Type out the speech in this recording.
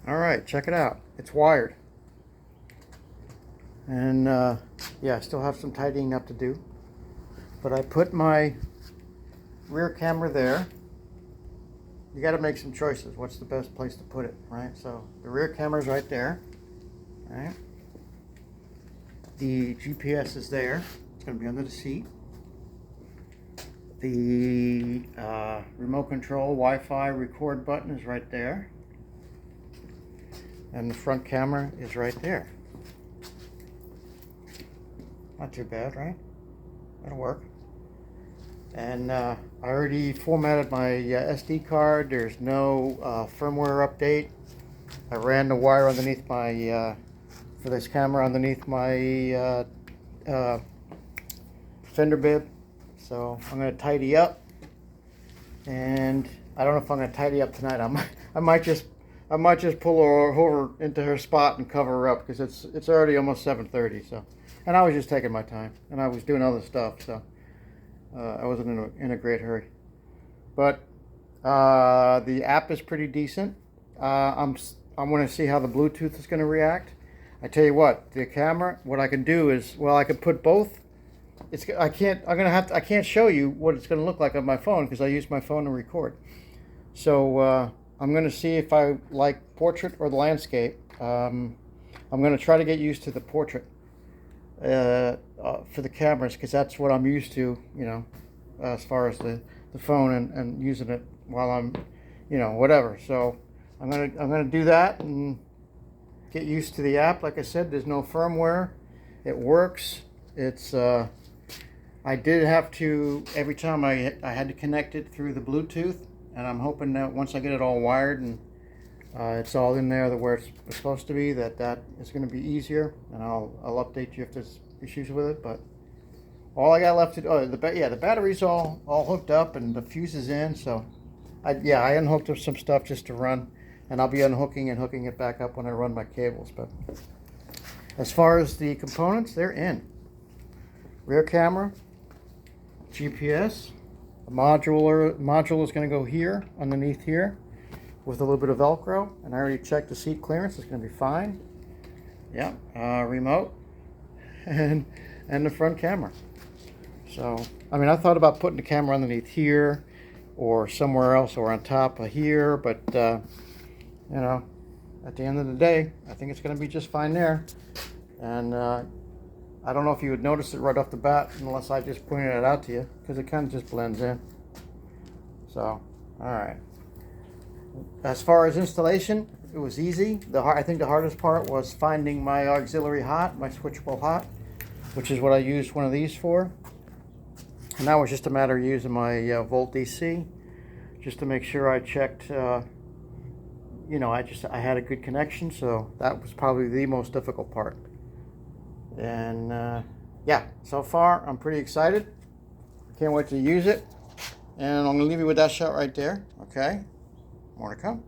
All right, check it out. It's wired. And yeah, I still have some tidying up to do. But I put my rear camera there. You got to make some choices. What's the best place to put it, right? So the rear camera's right there, right? The GPS is there. It's going to be under the seat. The remote control Wi-Fi record button is right there. And the front camera is right there. Not too bad, right? That'll work. And I already formatted my SD card. There's no firmware update. I ran the wire underneath my, for this camera, underneath my fender bib. So I'm going to tidy up. And I don't know if I'm going to tidy up tonight. I might just pull her over into her spot and cover her up, because it's already almost 7:30. So, and I was just taking my time, and I was doing other stuff. So. I wasn't in a great hurry, but the app is pretty decent. I'm going to see how the Bluetooth is going to react. I tell you what, the camera. What I can do is, well, I can put both. I can't show you what it's going to look like on my phone, because I use my phone to record. So I'm going to see if I like portrait or the landscape. I'm going to try to get used to the portrait. For the cameras, because that's what I'm used to, as far as the phone and using it while I'm, whatever. So I'm gonna do that and get used to the app. Like I said, there's no firmware. It works. It's I did have to, every time I had to connect it through the Bluetooth, and I'm hoping that once I get it all wired and it's all in there where it's supposed to be, that is going to be easier, and I'll update you if there's issues with it. But all I got left to do, the battery's all hooked up and the fuse is in. So I unhooked up some stuff just to run, and I'll be unhooking and hooking it back up when I run my cables. But as far as the components, they're in. Rear camera, GPS, the module is going to go here, underneath here, with a little bit of Velcro, and I already checked the seat clearance. It's going to be fine. Yeah, remote, and the front camera. So, I mean, I thought about putting the camera underneath here, or somewhere else, or on top of here, but at the end of the day, I think it's going to be just fine there. And I don't know if you would notice it right off the bat, unless I just pointed it out to you, because it kind of just blends in. So, all right. As far as installation, it was easy. I think the hardest part was finding my auxiliary hot, my switchable hot, which is what I used one of these for. And that was just a matter of using my Volt DC, just to make sure I checked. I had a good connection, so that was probably the most difficult part. And yeah, so far I'm pretty excited. Can't wait to use it. And I'm going to leave you with that shot right there. Okay. More to come.